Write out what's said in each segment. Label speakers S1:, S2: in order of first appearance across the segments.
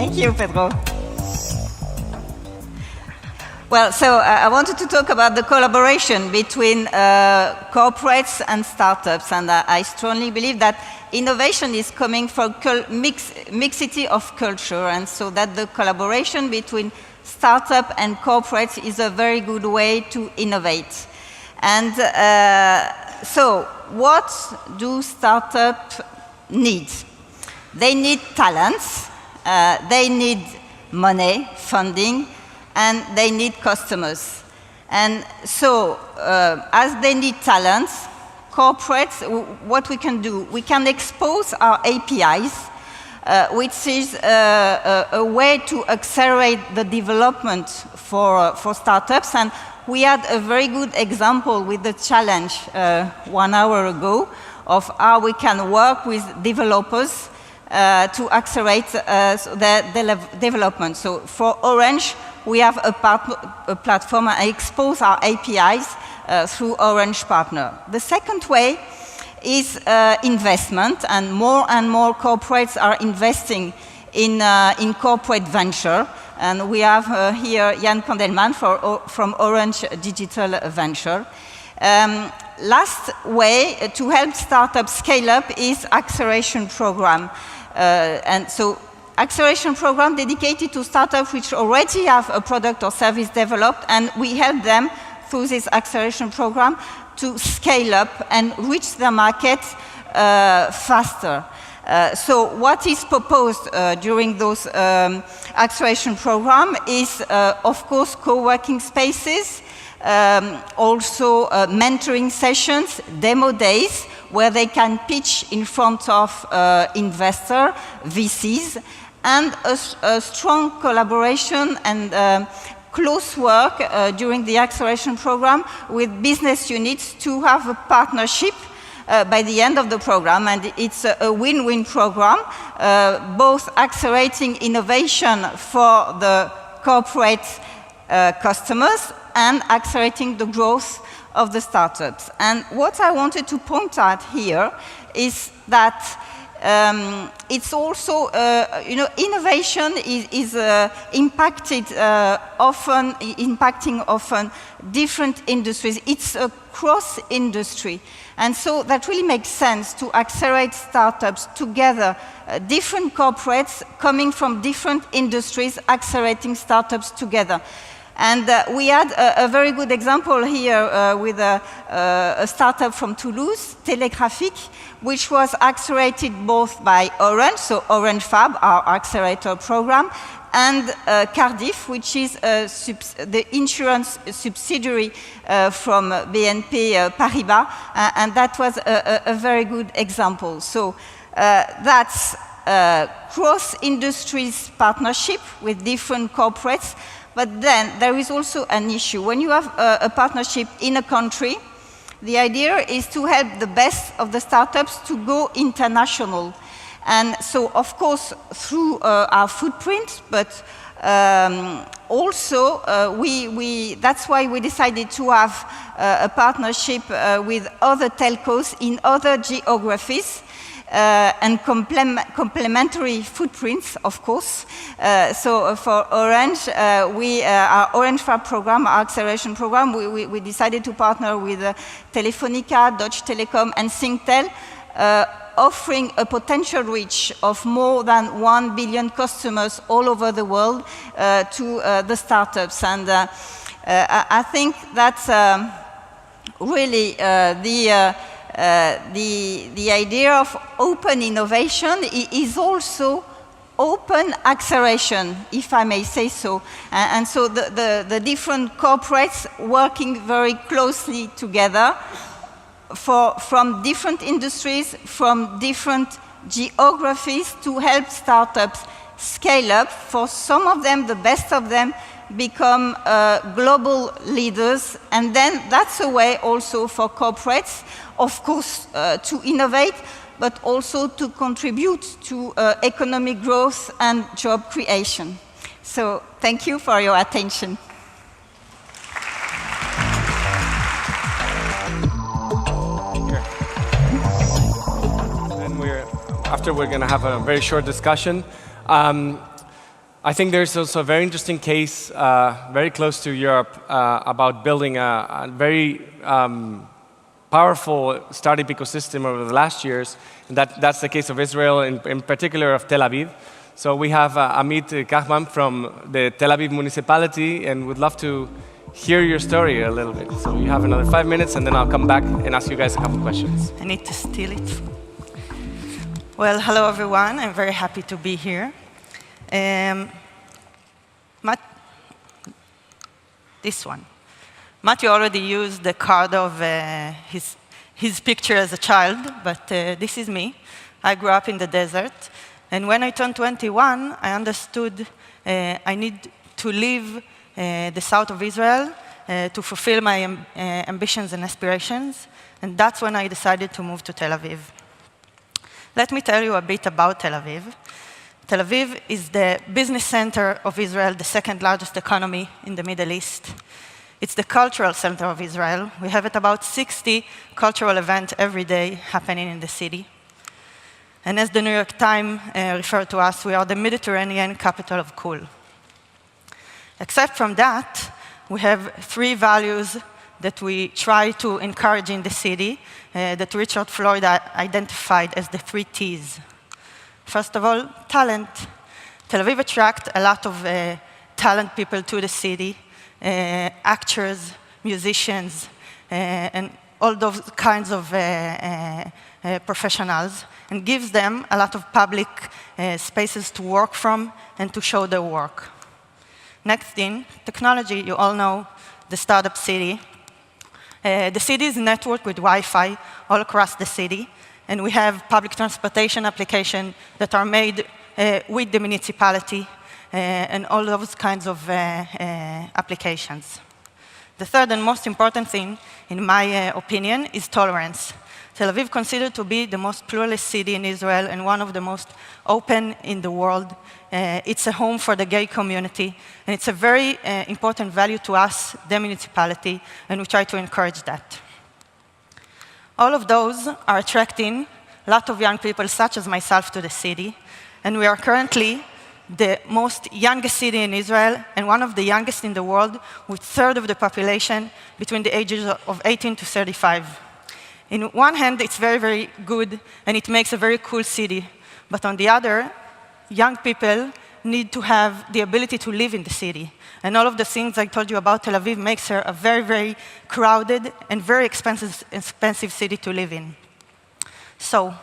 S1: Thank you, Pedro. Well, so I wanted to talk about the collaboration between corporates and startups, and I strongly believe that innovation is coming from mixity of culture, and so that the collaboration between startup and corporates is a very good way to innovate. And so what do startups need? They need talents, they need money, funding, and they need customers. And so, as they need talents, corporates, what we can do, we can expose our APIs, which is a way to accelerate the development for startups. And we had a very good example with the challenge 1 hour ago of how we can work with developers to accelerate their development. So for Orange, we have a platform and expose our APIs through Orange Partner. The second way is investment, and more corporates are investing in corporate venture. And we have here Jan Kandelman from Orange Digital Venture. Last way to help startups scale up is acceleration program. And so acceleration program dedicated to startups which already have a product or service developed, and we help them through this acceleration program to scale up and reach the market faster. So what is proposed during those acceleration program is, of course, co-working spaces, also mentoring sessions, demo days, where they can pitch in front of investor, VCs, and a strong collaboration and close work during the acceleration program with business units to have a partnership by the end of the program. And it's a win-win program, both accelerating innovation for the corporate customers and accelerating the growth of the startups. And what I wanted to point out here is that it's also, innovation is impacting often different industries. It's a cross-industry. And so that really makes sense to accelerate startups together, different corporates coming from different industries, accelerating startups together. And we had a very good example here with a startup from Toulouse, Télégraphique, which was accelerated both by Orange, so Orange Fab, our accelerator program, and Cardiff, which is the insurance subsidiary from BNP Paribas, and that was a very good example. So that's cross-industries partnership with different corporates. But then there is also an issue. When you have a partnership in a country, the idea is to help the best of the startups to go international. And so, of course, through our footprint, but also that's why we decided to have a partnership with other telcos in other geographies. And complementary footprints, of course. So for Orange, our Orange Fab program, our acceleration program, we decided to partner with Telefonica, Deutsche Telekom, and Singtel, offering a potential reach of more than 1 billion customers all over the world to the startups. And I think that's really the idea of open innovation is also open acceleration, if I may say so. And so the different corporates working very closely together from different industries, from different geographies to help startups scale up. For some of them, the best of them, become global leaders. And then that's a way also for corporates, of course, to innovate, but also to contribute to economic growth and job creation. So thank you for your attention.
S2: After we're going to have a very short discussion. I think there's also a very interesting case very close to Europe about building a very powerful startup ecosystem over the last years. And that's the case of Israel, in particular of Tel Aviv. So we have Amit Kahman from the Tel Aviv municipality, and would love to hear your story a little bit. So you have another 5 minutes, and then I'll come back and ask you guys a couple questions.
S3: I need to steal it. Well, hello everyone. I'm very happy to be here. Matthew already used the card of his picture as a child, but this is me. I grew up in the desert, and when I turned 21, I understood I need to leave the south of Israel to fulfill my ambitions and aspirations, and that's when I decided to move to Tel Aviv. Let me tell you a bit about Tel Aviv. Tel Aviv is the business center of Israel, the second largest economy in the Middle East. It's the cultural center of Israel. We have about 60 cultural events every day happening in the city. And as the New York Times referred to us, we are the Mediterranean capital of cool. Except from that, we have 3 values that we try to encourage in the city that Richard Floyd identified as the 3 T's. First of all, talent. Tel Aviv attracts a lot of talent people to the city, actors, musicians, and all those kinds of professionals, and gives them a lot of public spaces to work from and to show their work. Next thing, technology. You all know the startup city. The city is networked with Wi-Fi all across the city, and we have public transportation applications that are made with the municipality and all those kinds of applications. The third and most important thing, in my opinion, is tolerance. Tel Aviv considered to be the most pluralist city in Israel and one of the most open in the world. It's a home for the gay community, and it's a very important value to us, the municipality, and we try to encourage that. All of those are attracting a lot of young people, such as myself, to the city, and we are currently the most youngest city in Israel and one of the youngest in the world, with 1/3 of the population between the ages of 18 to 35. In one hand, it's very, very good, and it makes a very cool city. But on the other, young people need to have the ability to live in the city. And all of the things I told you about Tel Aviv makes her a very, very crowded and very expensive city to live in. So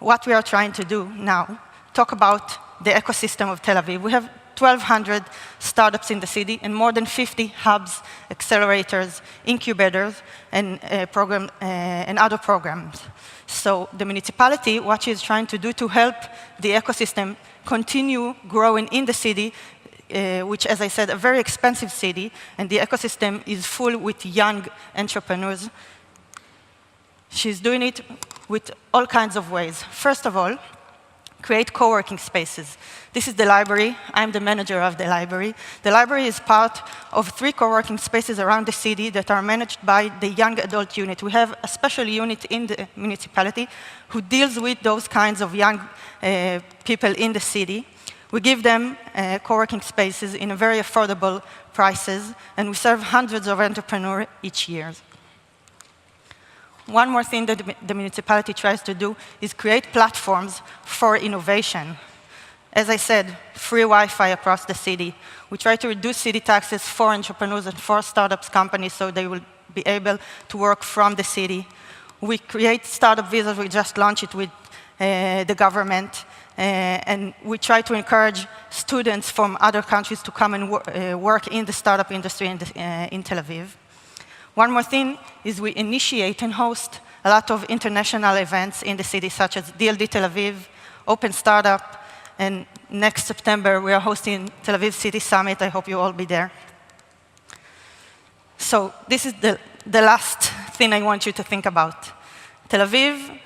S3: what we are trying to do now, talk about the ecosystem of Tel Aviv. We have 1,200 startups in the city and more than 50 hubs, accelerators, incubators, and other programs. So the municipality, what she is trying to do to help the ecosystem continue growing in the city, which, as I said, a very expensive city, and the ecosystem is full with young entrepreneurs. She's doing it with all kinds of ways. First of all, create co-working spaces. This is the library. I'm the manager of the library. The library is part of 3 co-working spaces around the city that are managed by the young adult unit. We have a special unit in the municipality who deals with those kinds of young people in the city. We give them co-working spaces in a very affordable prices, and we serve hundreds of entrepreneurs each year. One more thing that the municipality tries to do is create platforms for innovation. As I said, free Wi-Fi across the city. We try to reduce city taxes for entrepreneurs and for startups companies so they will be able to work from the city. We create startup visas. We just launched it with the government. And we try to encourage students from other countries to come and work in the startup industry in Tel Aviv. One more thing is we initiate and host a lot of international events in the city, such as DLD Tel Aviv, Open Startup, and next September we are hosting Tel Aviv City Summit. I hope you all be there. So this is the last thing I want you to think about. Tel Aviv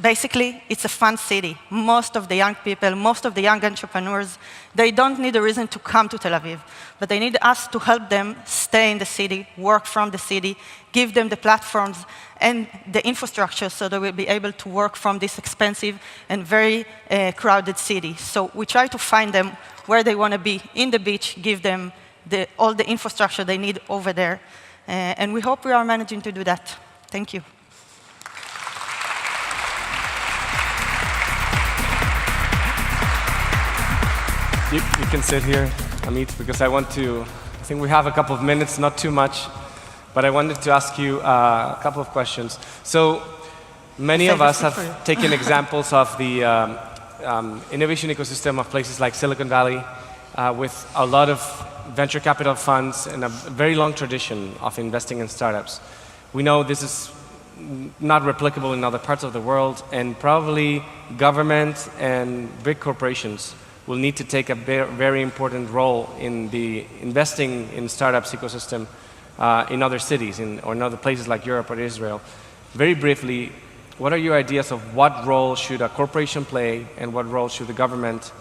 S3: basically, it's a fun city. Most of the young people, most of the young entrepreneurs, they don't need a reason to come to Tel Aviv, but they need us to help them stay in the city, work from the city, give them the platforms and the infrastructure so they will be able to work from this expensive and very crowded city. So we try to find them where they want to be, in the beach, give them all the infrastructure they need over there. And we hope we are managing to do that. Thank you.
S2: You can sit here, Amit, because I think we have a couple of minutes, not too much, but I wanted to ask you a couple of questions. So many of us have taken examples of the innovation ecosystem of places like Silicon Valley with a lot of venture capital funds and a very long tradition of investing in startups. We know this is not replicable in other parts of the world, and probably government and big corporations will need to take a very important role in the investing in startups ecosystem in other cities or in other places like Europe or Israel. Very briefly, what are your ideas of what role should a corporation play and what role should the government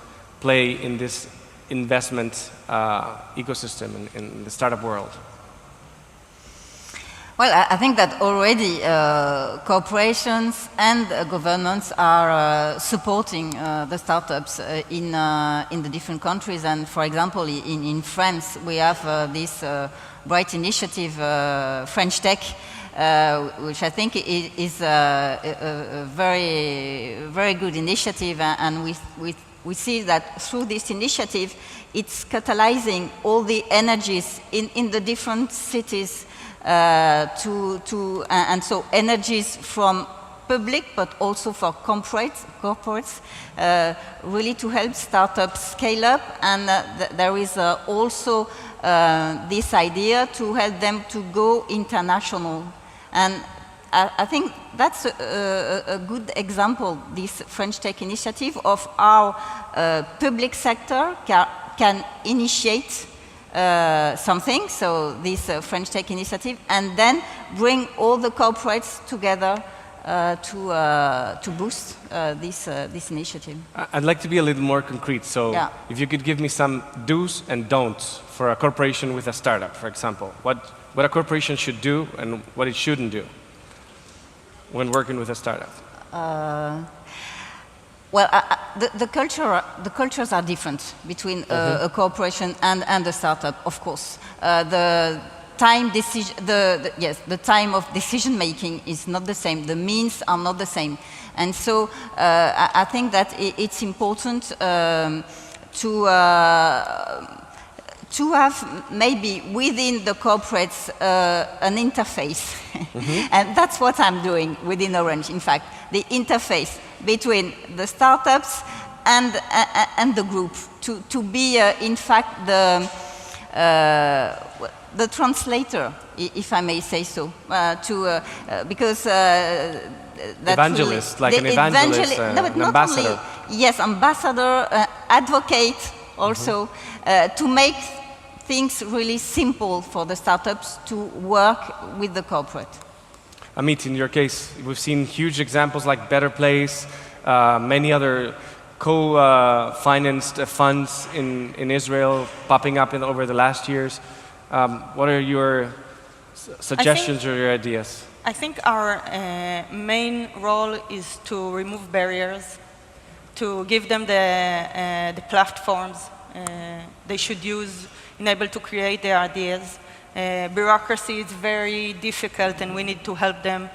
S2: play in this investment ecosystem in the startup world?
S1: Well, I think that already corporations and governments are supporting the startups in the different countries. And for example, in France, we have this bright initiative, French Tech, which I think is a very good initiative. And we see that through this initiative, it's catalyzing all the energies in the different cities. And so energies from public, but also for corporates, really to help startups scale up. And there is also this idea to help them to go international. And I think that's a good example, this French Tech initiative, of how public sector can initiate something, so this French Tech initiative, and then bring all the corporates together to boost this initiative.
S2: I'd like to be a little more concrete, so if you could give me some do's and don'ts for a corporation with a startup, for example. What a corporation should do and what it shouldn't do when working with a startup. Well, the cultures are different between a corporation and a startup, of course. The time of decision making is not the same. The means are not the same, and so I think that it's important to have maybe within the corporates an interface, and that's what I'm doing within Orange. In fact, the interface between the startups and the group to be in fact the translator, if I may say so, because evangelist, really, like an evangelist, an ambassador.
S1: Only, yes, ambassador, advocate, also to make things really simple for the startups to work with the corporate.
S2: Amit, in your case, we've seen huge examples like Better Place, many other co-financed funds in Israel popping up over the last years. What are your suggestions or your ideas?
S3: I think our main role is to remove barriers, to give them the platforms they should use in able to create their ideas. Bureaucracy is very difficult, and we need to help them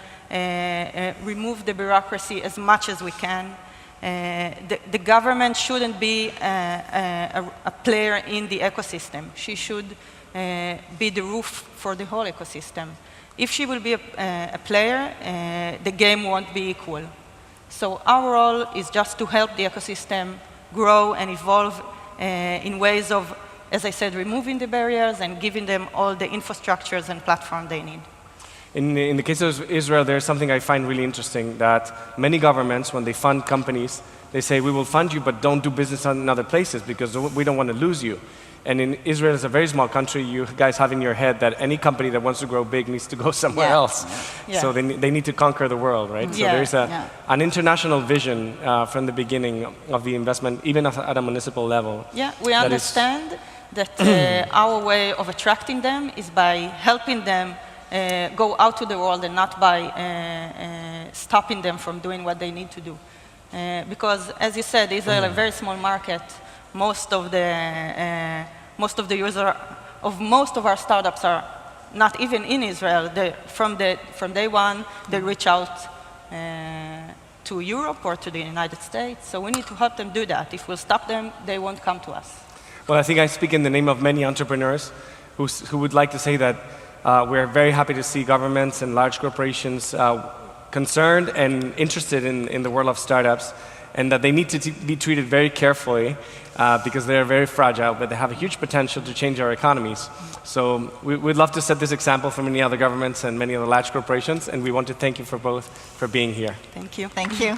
S3: remove the bureaucracy as much as we can. The government shouldn't be a player in the ecosystem. She should be the roof for the whole ecosystem. If she will be a player, the game won't be equal. So our role is just to help the ecosystem grow and evolve in ways of, as I said, removing the barriers and giving them all the infrastructures and platforms they need.
S2: In the case of Israel, there's something I find really interesting, that many governments, when they fund companies, they say, we will fund you, but don't do business in other places because we don't want to lose you. And in Israel, it's a very small country. You guys have in your head that any company that wants to grow big needs to go somewhere else.
S3: Yeah.
S2: So they need to conquer the world, right? So there's an international vision from the beginning of the investment, even at a municipal level.
S3: Yeah, we understand that our way of attracting them is by helping them go out to the world and not by stopping them from doing what they need to do. Because, as you said, Israel is a very small market. Most of the users of most of our startups are not even in Israel. From day one, they reach out to Europe or to the United States. So we need to help them do that. If we'll stop them, they won't come to us.
S2: Well, I think I speak in the name of many entrepreneurs who would like to say that we're very happy to see governments and large corporations concerned and interested in the world of startups, and that they need to be treated very carefully because they're very fragile, but they have a huge potential to change our economies. So we'd love to set this example for many other governments and many other large corporations, and we want to thank you for both for being here.
S3: Thank you.
S1: Thank you.